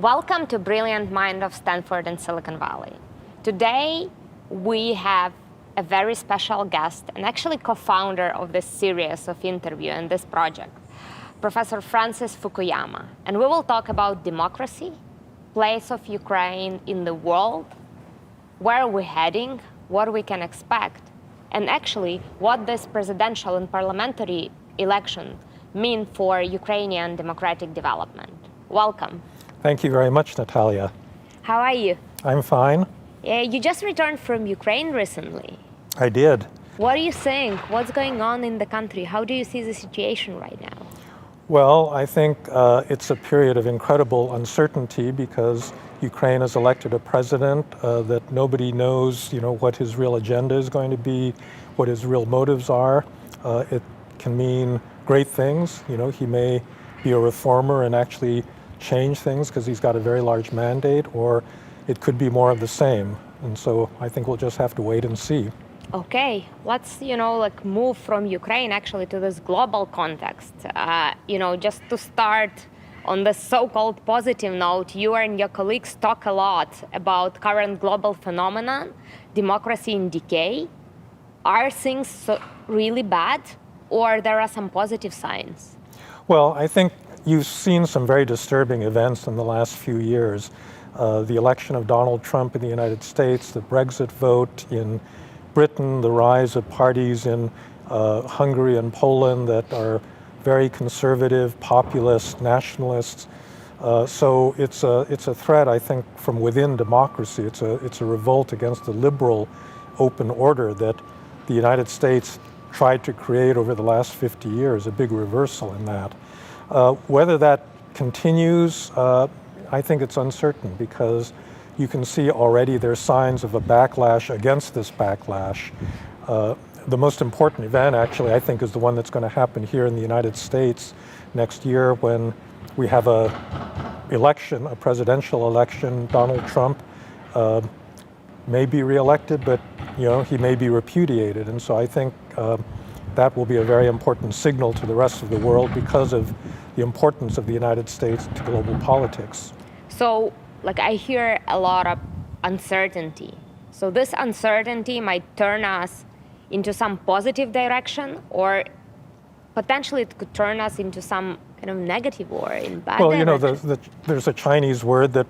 Welcome to Brilliant Mind of Stanford and Silicon Valley. Today, we have a very special guest and actually co-founder of this series of interview and this project, Professor Francis Fukuyama. And we will talk about democracy, place of Ukraine in the world, where we're heading, what we can expect, and actually what this presidential and parliamentary election mean for Ukrainian democratic development. Welcome. Thank you very much, Natalia. How are you? I'm fine. You just returned from Ukraine recently. I did. What do you think? What's going on in the country? How do you see the situation right now? Well, I think it's a period of incredible uncertainty because Ukraine has elected a president that nobody knows, what his real agenda is going to be, what his real motives are. It can mean great things. He may be a reformer and actually change things because he's got a very large mandate, or it could be more of the same. And so I think we'll just have to wait and see. Okay, let's, move from Ukraine actually to this global context. Just to start on the so-called positive note, you and your colleagues talk a lot about current global phenomenon, democracy in decay. Are things really bad, or there are some positive signs? Well, I think you've seen some very disturbing events in the last few years. The election of Donald Trump in the United States, the Brexit vote in Britain, the rise of parties in Hungary and Poland that are very conservative, populist, nationalists. So it's a threat, I think, from within democracy. It's a revolt against the liberal open order that the United States tried to create over the last 50 years, a big reversal in that. Whether that continues, I think it's uncertain because you can see already there's signs of a backlash against this backlash. The most important event, actually, I think, is the one that's going to happen here in the United States next year when we have a presidential election. Donald Trump may be reelected, but he may be repudiated. And so I think that will be a very important signal to the rest of the world because of the importance of the United States to global politics. So, I hear a lot of uncertainty. So this uncertainty might turn us into some positive direction, or potentially it could turn us into some kind of negative or in bad direction. There's a Chinese word that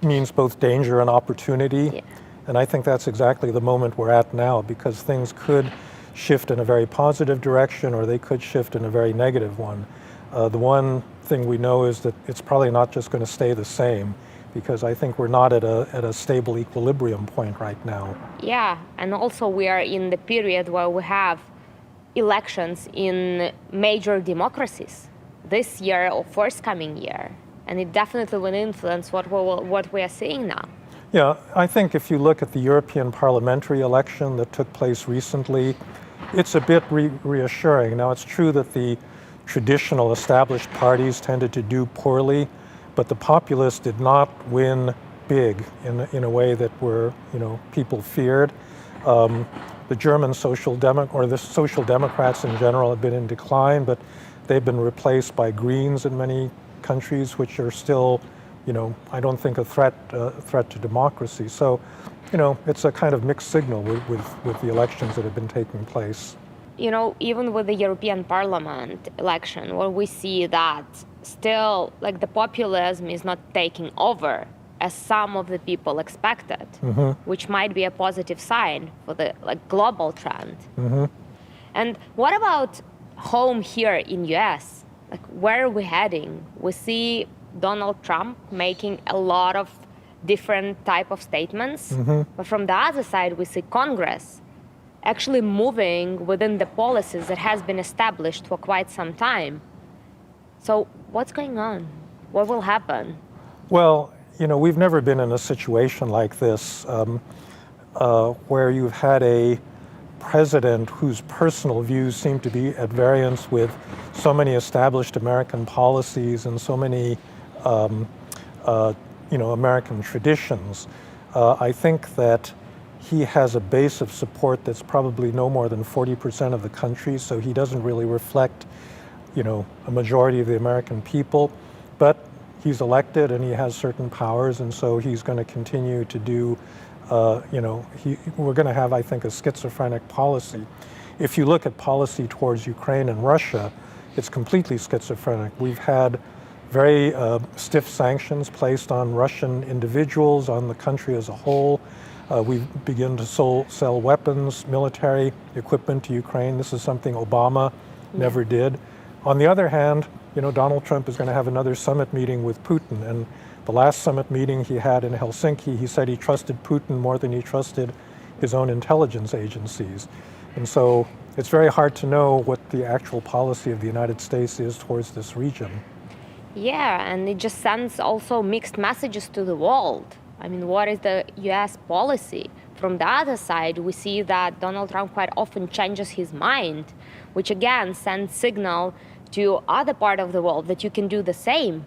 means both danger and opportunity. Yeah. And I think that's exactly the moment we're at now, because things could shift in a very positive direction or they could shift in a very negative one. The one thing we know is that it's probably not just going to stay the same, because I think we're not at a stable equilibrium point right now. Yeah, and also we are in the period where we have elections in major democracies this year or forthcoming year, and it definitely will influence what we are seeing now. Yeah, I think if you look at the European parliamentary election that took place recently, it's a bit reassuring. Now, it's true that the traditional established parties tended to do poorly, but the populists did not win big in a way that people feared. The German the Social Democrats in general have been in decline, but they've been replaced by Greens in many countries, which are still, I don't think a threat to democracy. So, it's a kind of mixed signal with the elections that have been taking place. Even with the European Parliament election, where we see that still, the populism is not taking over as some of the people expected, which might be a positive sign for the global trend. And what about home here in US? Where are we heading? We see Donald Trump making a lot of different type of statements, but from the other side, we see Congress actually moving within the policies that has been established for quite some time. So what's going on? What will happen? Well, we've never been in a situation like this where you've had a president whose personal views seem to be at variance with so many established American policies and so many American traditions. I think that he has a base of support that's probably no more than 40% of the country, so he doesn't really reflect, a majority of the American people. But he's elected and he has certain powers, and so he's going to continue to do, we're going to have, I think, a schizophrenic policy. If you look at policy towards Ukraine and Russia, it's completely schizophrenic. We've had very stiff sanctions placed on Russian individuals, on the country as a whole. We've begun to sell weapons, military equipment to Ukraine. This is something Obama never did. On the other hand, Donald Trump is going to have another summit meeting with Putin. And the last summit meeting he had in Helsinki, he said he trusted Putin more than he trusted his own intelligence agencies. And so it's very hard to know what the actual policy of the United States is towards this region. Yeah, and it just sends also mixed messages to the world. I mean, what is the US policy? From the other side, we see that Donald Trump quite often changes his mind, which again sends signal to other part of the world that you can do the same.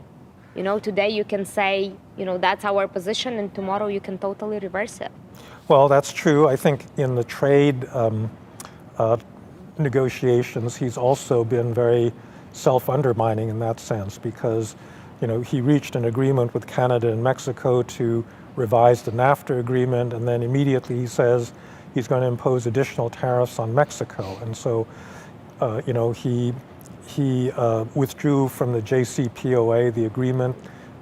Today you can say, that's our position, and tomorrow you can totally reverse it. Well, that's true. I think in the trade negotiations, he's also been very self-undermining in that sense, because he reached an agreement with Canada and Mexico to revise the NAFTA agreement, and then immediately he says he's going to impose additional tariffs on Mexico. And so he withdrew from the JCPOA, the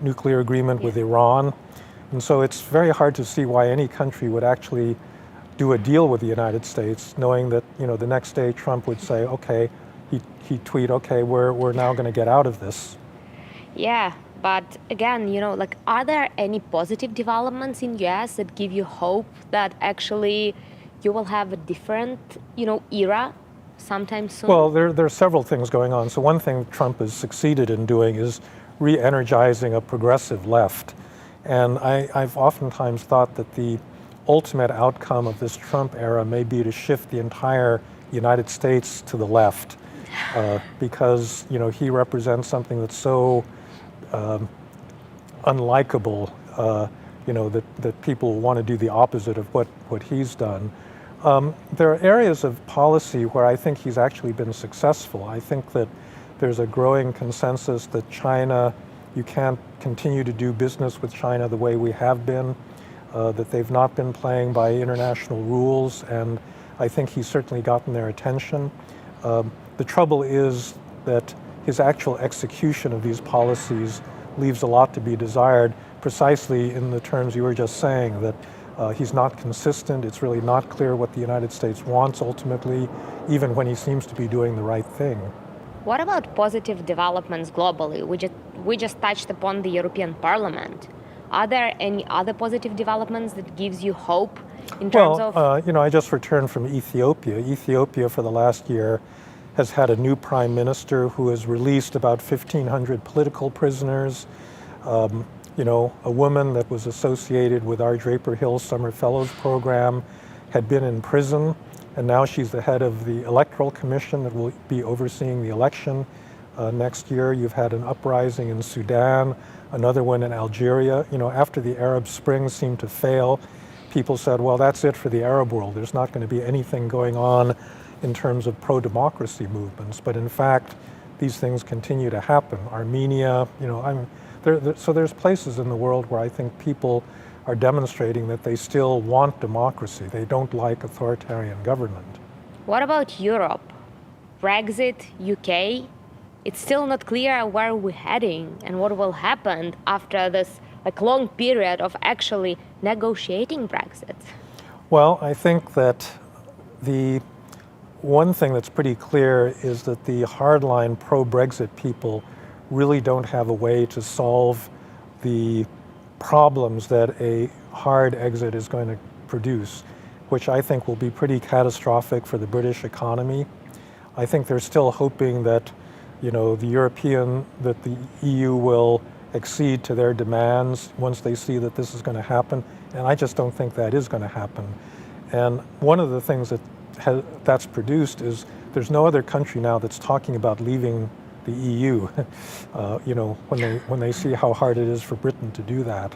nuclear agreement with Iran. And so it's very hard to see why any country would actually do a deal with the United States, knowing that the next day Trump would say, okay, he'd tweet, okay, we're now going to get out of this. Yeah, but again, are there any positive developments in US that give you hope that actually you will have a different, era sometime soon? Well, there are several things going on. So one thing Trump has succeeded in doing is re-energizing a progressive left. And I've oftentimes thought that the ultimate outcome of this Trump era may be to shift the entire United States to the left, because he represents something that's so unlikable, that people want to do the opposite of what he's done. There are areas of policy where I think he's actually been successful. I think that there's a growing consensus that you can't continue to do business with China the way we have been, that they've not been playing by international rules, and I think he's certainly gotten their attention. The trouble is that his actual execution of these policies leaves a lot to be desired, precisely in the terms you were just saying, that he's not consistent. It's really not clear what the United States wants ultimately, even when he seems to be doing the right thing. What about positive developments globally? We just touched upon the European Parliament. Are there any other positive developments that gives you hope in terms of? I just returned from Ethiopia. Ethiopia for the last year has had a new prime minister who has released about 1,500 political prisoners. A woman that was associated with our Draper Hill Summer Fellows program had been in prison, and now she's the head of the Electoral Commission that will be overseeing the election next year. You've had an uprising in Sudan, another one in Algeria. After the Arab Spring seemed to fail, people said, well, that's it for the Arab world. There's not going to be anything going on in terms of pro-democracy movements. But in fact, these things continue to happen. Armenia, so there's places in the world where I think people are demonstrating that they still want democracy. They don't like authoritarian government. What about Europe? Brexit, UK? It's still not clear where we're heading and what will happen after this long period of actually negotiating Brexit. Well, I think that the one thing that's pretty clear is that the hardline pro-Brexit people really don't have a way to solve the problems that a hard exit is going to produce, which I think will be pretty catastrophic for the British economy. I think they're still hoping that that the EU will accede to their demands once they see that this is going to happen, and I just don't think that is going to happen. And one of the things that's produced is there's no other country now that's talking about leaving the EU, when they see how hard it is for Britain to do that.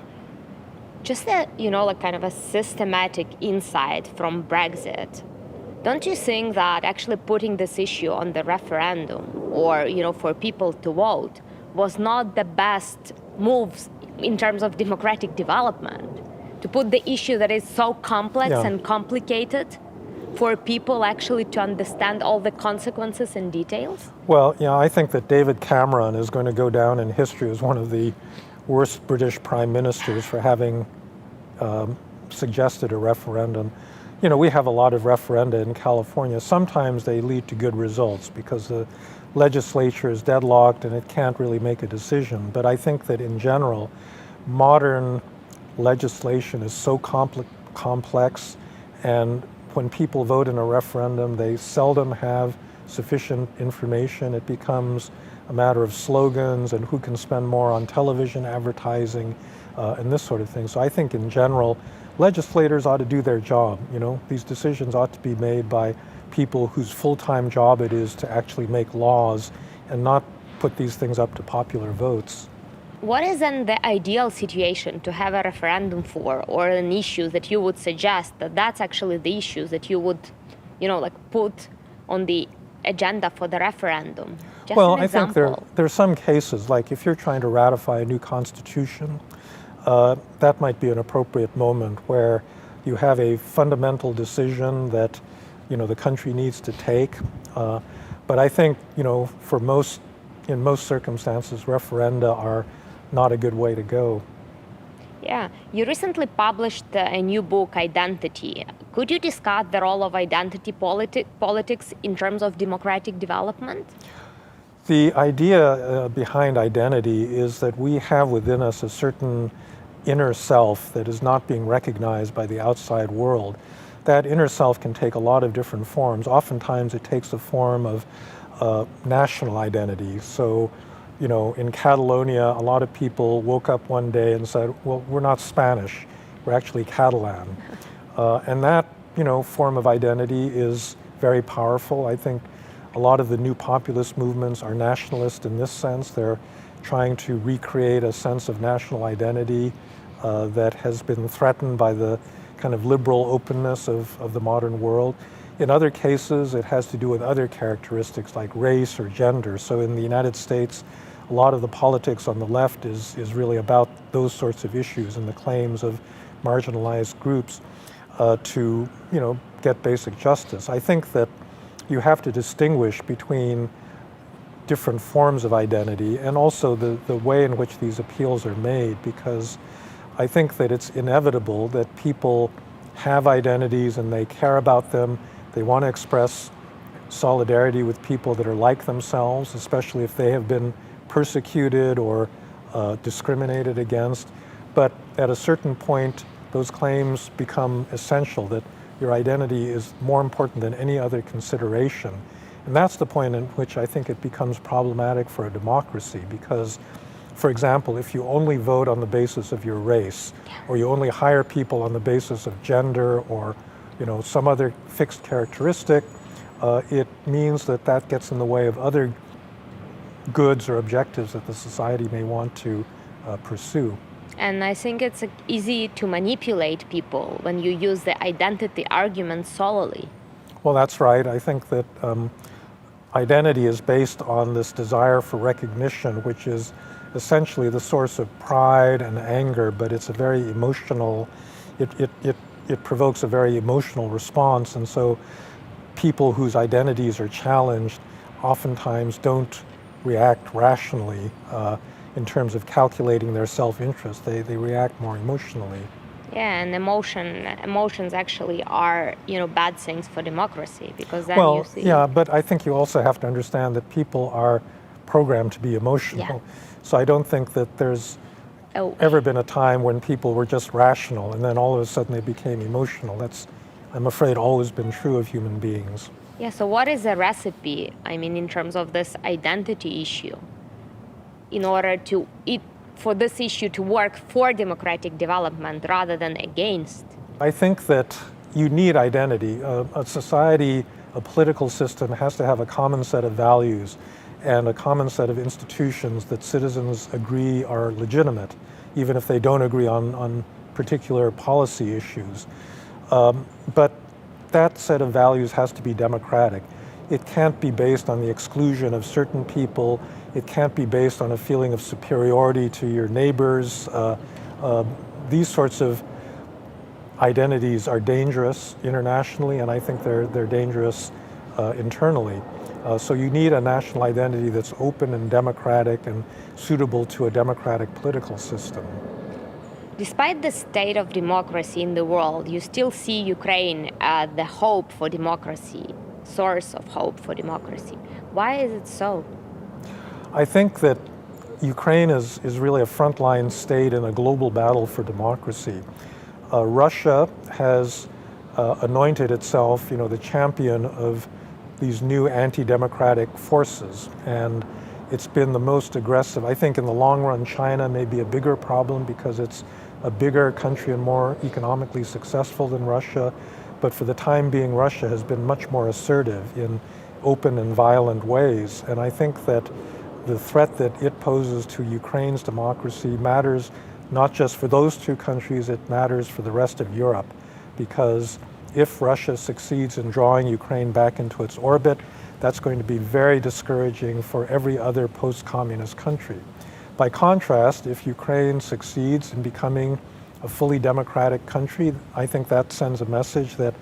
Just kind of a systematic insight from Brexit. Don't you think that actually putting this issue on the referendum or, for people to vote was not the best moves in terms of democratic development, to put the issue that is so complex and complicated for people actually to understand all the consequences and details? Well, I think that David Cameron is going to go down in history as one of the worst British prime ministers for having suggested a referendum. We have a lot of referenda in California. Sometimes they lead to good results because the legislature is deadlocked and it can't really make a decision. But I think that in general, modern legislation is so complex, and when people vote in a referendum, they seldom have sufficient information. It becomes a matter of slogans and who can spend more on television advertising and this sort of thing. So I think in general, legislators ought to do their job. These decisions ought to be made by people whose full-time job it is to actually make laws and not put these things up to popular votes. What is then the ideal situation to have a referendum for, or an issue that you would suggest that that's actually the issues that you would, put on the agenda for the referendum? Just well, an example. I think there are some cases, like if you're trying to ratify a new constitution, that might be an appropriate moment where you have a fundamental decision that the country needs to take. But I think in most circumstances, referenda are not a good way to go. Yeah, you recently published a new book, Identity. Could you discuss the role of identity politics in terms of democratic development? The idea behind identity is that we have within us a certain inner self that is not being recognized by the outside world. That inner self can take a lot of different forms. Oftentimes it takes the form of national identity. So, in Catalonia, a lot of people woke up one day and said, well, we're not Spanish, we're actually Catalan. And that, form of identity is very powerful. I think a lot of the new populist movements are nationalist in this sense. They're trying to recreate a sense of national identity that has been threatened by the kind of liberal openness of the modern world. In other cases, it has to do with other characteristics like race or gender. So in the United States, a lot of the politics on the left is really about those sorts of issues and the claims of marginalized groups to get basic justice. I think that you have to distinguish between different forms of identity and also the way in which these appeals are made, because I think that it's inevitable that people have identities and they care about them. They want to express solidarity with people that are like themselves, especially if they have been persecuted or discriminated against. But at a certain point, those claims become essential, that your identity is more important than any other consideration. And that's the point in which I think it becomes problematic for a democracy, because, for example, if you only vote on the basis of your race, or you only hire people on the basis of gender or some other fixed characteristic, it means that gets in the way of other goods or objectives that the society may want to pursue. And I think it's easy to manipulate people when you use the identity argument solely. Well, that's right. I think that identity is based on this desire for recognition, which is essentially the source of pride and anger, but it's a very emotional, it provokes a very emotional response. And so people whose identities are challenged oftentimes don't react rationally in terms of calculating their self-interest. They react more emotionally. Yeah, and emotions actually are, bad things for democracy, because then well, you see... yeah, but I think you also have to understand that people are programmed to be emotional. Yeah. So I don't think that there's ever been a time when people were just rational and then all of a sudden they became emotional. That's, I'm afraid, always been true of human beings. Yeah, so what is the recipe, in terms of this identity issue, in order for this issue to work for democratic development rather than against? I think that you need identity. A society, a political system has to have a common set of values and a common set of institutions that citizens agree are legitimate, even if they don't agree on particular policy issues. But that set of values has to be democratic. It can't be based on the exclusion of certain people It can't be based on a feeling of superiority to your neighbors. These sorts of identities are dangerous internationally, and I think they're dangerous internally. So you need a national identity that's open and democratic and suitable to a democratic political system. Despite the state of democracy in the world, you still see Ukraine as the hope for democracy, source of hope for democracy. Why is it so? I think that Ukraine is really a frontline state in a global battle for democracy. Russia has anointed itself, the champion of these new anti-democratic forces, and it's been the most aggressive. I think in the long run, China may be a bigger problem because it's a bigger country and more economically successful than Russia, but for the time being, Russia has been much more assertive in open and violent ways, and I think that the threat that it poses to Ukraine's democracy matters not just for those two countries, it matters for the rest of Europe, because if Russia succeeds in drawing Ukraine back into its orbit, that's going to be very discouraging for every other post-communist country. By contrast, if Ukraine succeeds in becoming a fully democratic country, I think that sends a message that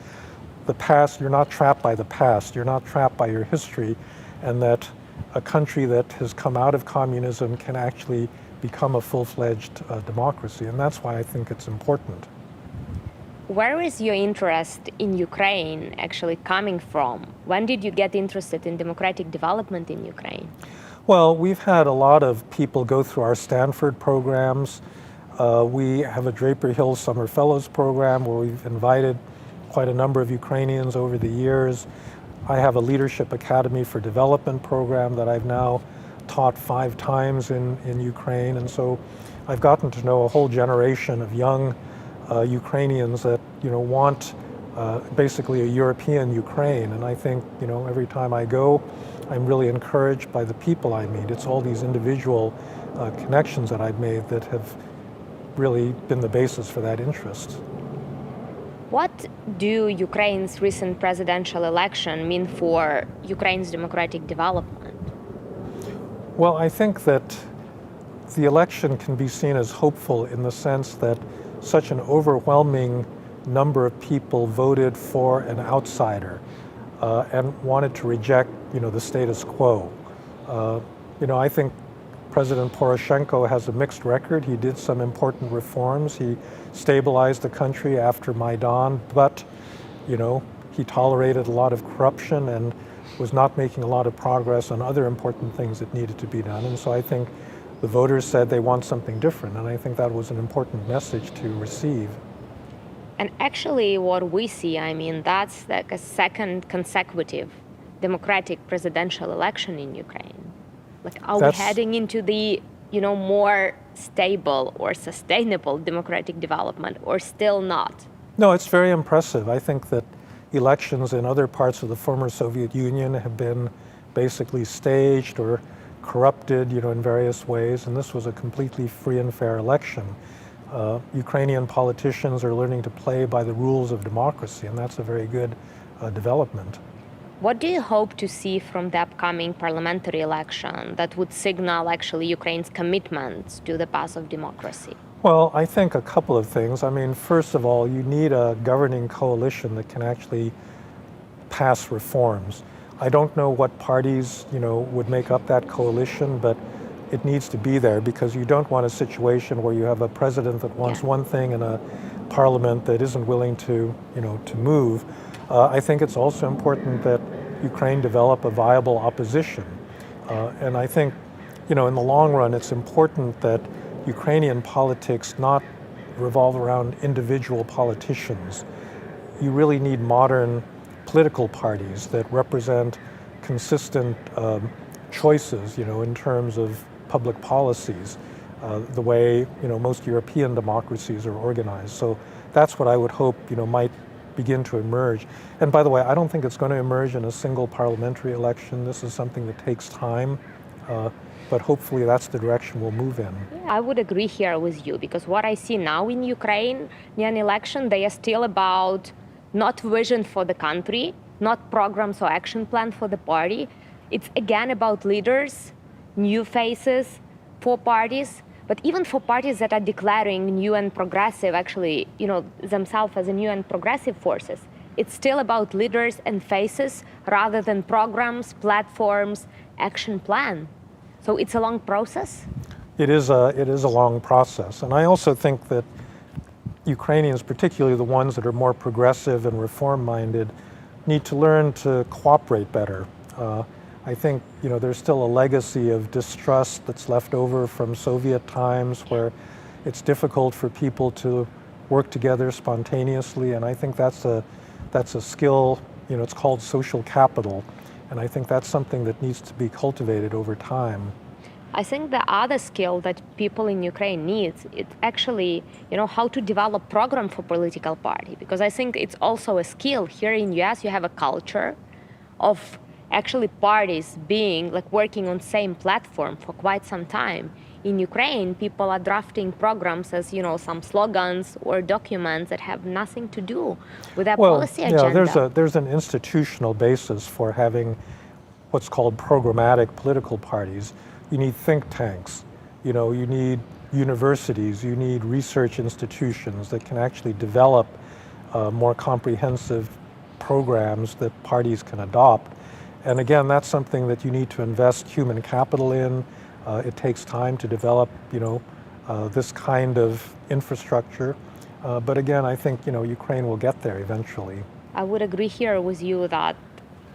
the past, you're not trapped by the past, you're not trapped by your history, and that a country that has come out of communism can actually become a full-fledged democracy, and that's why I think it's important. Where is your interest in Ukraine actually coming from? When did you get interested in democratic development in Ukraine? Well, we've had a lot of people go through our Stanford programs. We have a Draper Hill Summer Fellows program where we've invited quite a number of Ukrainians over the years. I have a Leadership Academy for Development program that I've now taught 5 times in Ukraine, and so I've gotten to know a whole generation of young Ukrainians that want basically a European Ukraine, and I think every time I go, I'm really encouraged by the people I meet. It's all these individual connections that I've made that have really been the basis for that interest. What do Ukraine's recent presidential election mean for Ukraine's democratic development? Well, I think that the election can be seen as hopeful in the sense that such an overwhelming number of people voted for an outsider and wanted to reject, the status quo. I think President Poroshenko has a mixed record. He did some important reforms. He stabilized the country after Maidan, but, he tolerated a lot of corruption and was not making a lot of progress on other important things that needed to be done. And so I think the voters said they want something different, and I think that was an important message to receive. And actually what we see, that's like a second consecutive democratic presidential election in Ukraine. Like, are we heading into the, more stable or sustainable democratic development, or still not? No, it's very impressive. I think that elections in other parts of the former Soviet Union have been basically staged or corrupted, in various ways, and this was a completely free and fair election. Ukrainian politicians are learning to play by the rules of democracy, and that's a very good development. What do you hope to see from the upcoming parliamentary election that would signal actually Ukraine's commitment to the path of democracy? Well, I think a couple of things. First of all, you need a governing coalition that can actually pass reforms. I don't know what parties, would make up that coalition, but it needs to be there because you don't want a situation where you have a president that wants one thing and a parliament that isn't willing to, to move. I think it's also important that Ukraine develop a viable opposition. And I think, in the long run, it's important that Ukrainian politics not revolve around individual politicians. You really need modern political parties that represent consistent choices, in terms of public policies, the way, most European democracies are organized. So that's what I would hope, might begin to emerge. And by the way, I don't think it's going to emerge in a single parliamentary election. This is something that takes time. But hopefully that's the direction we'll move in. Yeah, I would agree here with you, because what I see now in Ukraine, near an election, they are still about not vision for the country, not programs or action plan for the party. It's again about leaders new faces for parties, but even for parties that are declaring new and progressive, actually, themselves as a new and progressive forces, it's still about leaders and faces rather than programs, platforms, action plan. So it's a long process. It is a long process. And I also think that Ukrainians, particularly the ones that are more progressive and reform-minded, need to learn to cooperate better. I think there's still a legacy of distrust that's left over from Soviet times where it's difficult for people to work together spontaneously, and I think that's a skill, it's called social capital, and I think that's something that needs to be cultivated over time. I think the other skill that people in Ukraine need, it's actually, how to develop program for political party, because I think it's also a skill. Here in US, you have a culture of actually parties being working on same platform for quite some time. In Ukraine, people are drafting programs as, some slogans or documents that have nothing to do with their policy agenda. Yeah, there's an institutional basis for having what's called programmatic political parties. You need think tanks, you need universities, you need research institutions that can actually develop more comprehensive programs that parties can adopt. And again, that's something that you need to invest human capital in. It takes time to develop, this kind of infrastructure. But again, I think, Ukraine will get there eventually. I would agree here with you that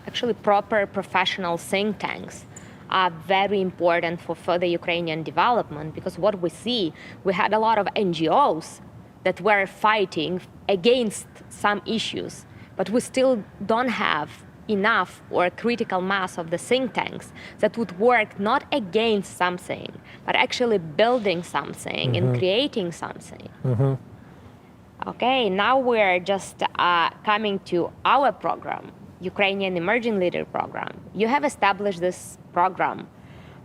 actually proper professional think tanks are very important for further Ukrainian development, because what we had a lot of NGOs that were fighting against some issues, but we still don't have enough or a critical mass of the think tanks that would work not against something, but actually building something and creating something. Okay, now we're just coming to our program, Ukrainian Emerging Leader Program. You have established this program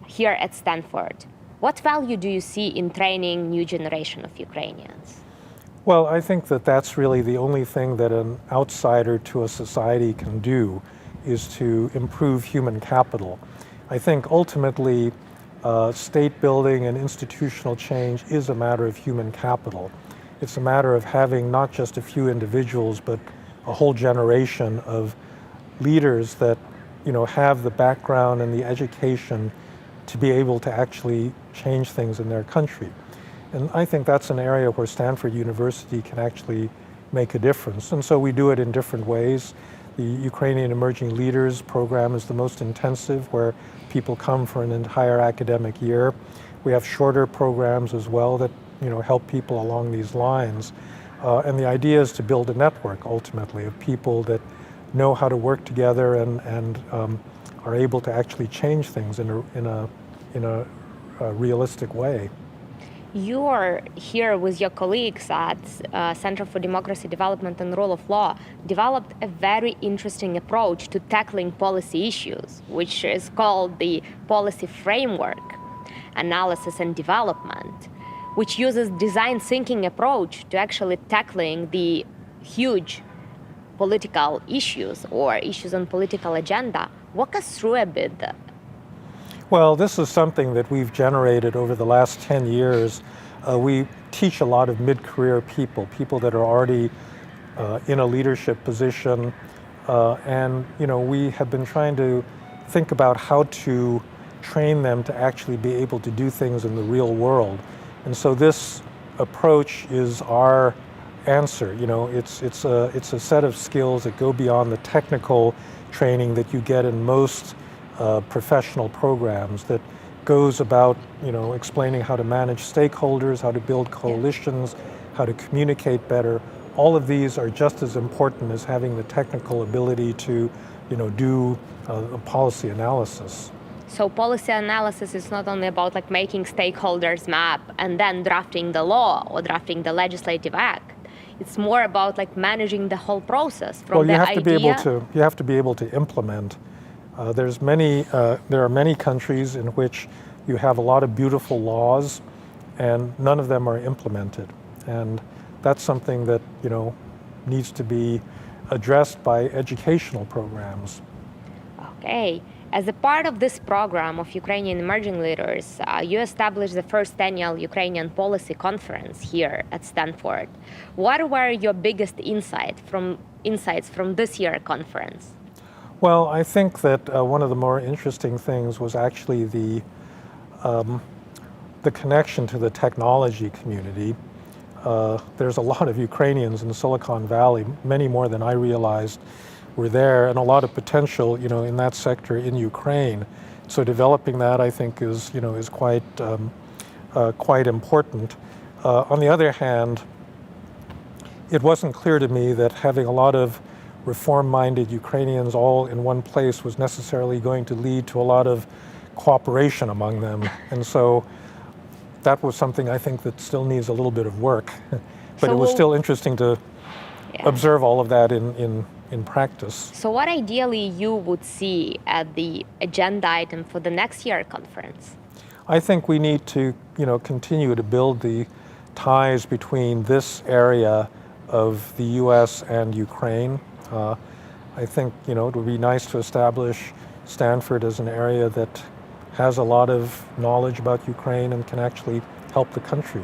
here at Stanford. What value do you see in training new generation of Ukrainians? Well, I think that that's really the only thing that an outsider to a society can do, is to improve human capital. I think ultimately state building and institutional change is a matter of human capital. It's a matter of having not just a few individuals, but a whole generation of leaders that have the background and the education to be able to actually change things in their country. And I think that's an area where Stanford University can actually make a difference. And so we do it in different ways. The Ukrainian Emerging Leaders Program is the most intensive, where people come for an entire academic year. We have shorter programs as well that help people along these lines. And the idea is to build a network, ultimately, of people that know how to work together and are able to actually change things in a realistic way. You are here with your colleagues at Center for Democracy, Development and Rule of Law, developed a very interesting approach to tackling policy issues, which is called the Policy Framework Analysis and Development, which uses design thinking approach to actually tackling the huge political issues or issues on political agenda. Walk us through a bit. Well, this is something that we've generated over the last 10 years. We teach a lot of mid-career people that are already in a leadership position. And we have been trying to think about how to train them to actually be able to do things in the real world. And so this approach is our answer. It's a set of skills that go beyond the technical training that you get in most professional programs, that goes about explaining how to manage stakeholders, how to build coalitions, how to communicate better. All of these are just as important as having the technical ability to do a policy analysis. So policy analysis is not only about making stakeholders map and then drafting the law or drafting the legislative act. It's more about managing the whole process from the idea. You have to be able to implement. There are many countries in which you have a lot of beautiful laws, and none of them are implemented, and that's something that needs to be addressed by educational programs. Okay, As a part of this program of Ukrainian emerging leaders, you established the first annual Ukrainian policy conference here at Stanford. What were your biggest insights from this year's conference? Well, I think that one of the more interesting things was actually the connection to the technology community. There's a lot of Ukrainians in Silicon Valley, many more than I realized were there, and a lot of potential, in that sector in Ukraine. So developing that, I think, is quite important. On the other hand, it wasn't clear to me that having a lot of reform-minded Ukrainians all in one place was necessarily going to lead to a lot of cooperation among them. And so that was something I think that still needs a little bit of work. But it was still interesting to observe all of that in practice. So what ideally you would see at the agenda item for the next year conference? I think we need to, continue to build the ties between this area of the U.S. and Ukraine. I think, it would be nice to establish Stanford as an area that has a lot of knowledge about Ukraine and can actually help the country.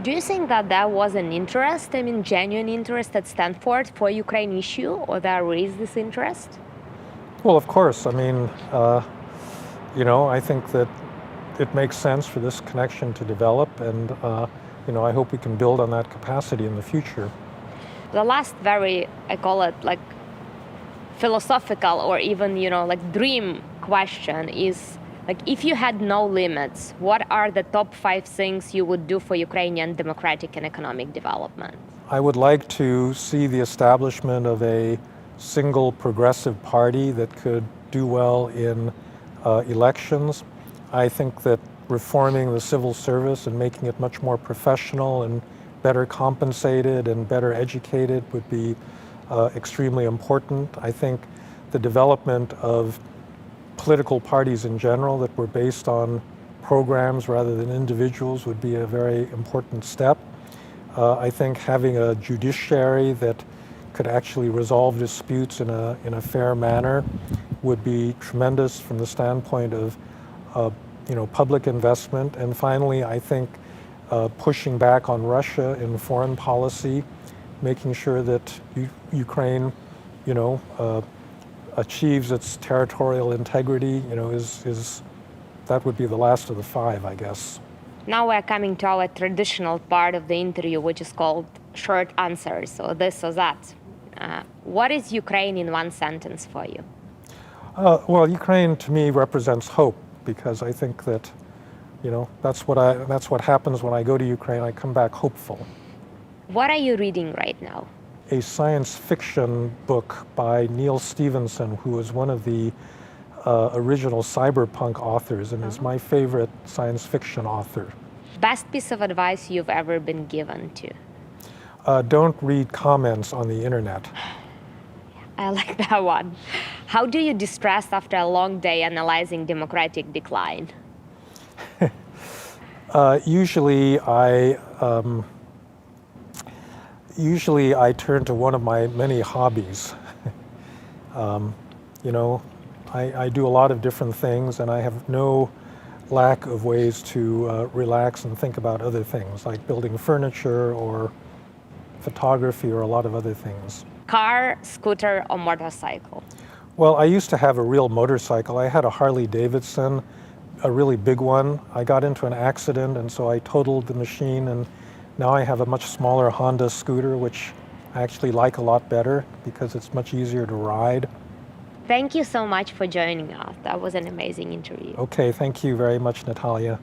Do you think that there was an interest, genuine interest at Stanford for Ukraine issue, or there is this interest? Well, of course. I think that it makes sense for this connection to develop, and I hope we can build on that capacity in the future. The last very, I call it philosophical or even, dream question is, if you had no limits, what are the top 5 things you would do for Ukrainian democratic and economic development? I would like to see the establishment of a single progressive party that could do well in elections. I think that reforming the civil service and making it much more professional and better compensated and better educated would be extremely important. I think the development of political parties in general that were based on programs rather than individuals would be a very important step. I think having a judiciary that could actually resolve disputes in a fair manner would be tremendous from the standpoint of public investment. And finally, I think pushing back on Russia in foreign policy, making sure that Ukraine, achieves its territorial integrity, that would be the last of the 5, I guess. Now we're coming to our traditional part of the interview, which is called short answers, or this or that. What is Ukraine in 1 sentence for you? Well, Ukraine to me represents hope, because I think that, that's what happens when I go to Ukraine. I come back hopeful. What are you reading right now? A science fiction book by Neil Stephenson, who was one of the original cyberpunk authors and is my favorite science fiction author. Best piece of advice you've ever been given to? Don't read comments on the internet. I like that one. How do you distress after a long day analyzing democratic decline? Usually I turn to one of my many hobbies. I do a lot of different things, and I have no lack of ways to relax and think about other things, like building furniture or photography or a lot of other things. Car, scooter, or motorcycle? Well, I used to have a real motorcycle. I had a Harley Davidson, a really big one. I got into an accident, and so I totaled the machine, and now I have a much smaller Honda scooter, which I actually like a lot better because it's much easier to ride. Thank you so much for joining us. That was an amazing interview. Okay, thank you very much, Natalia.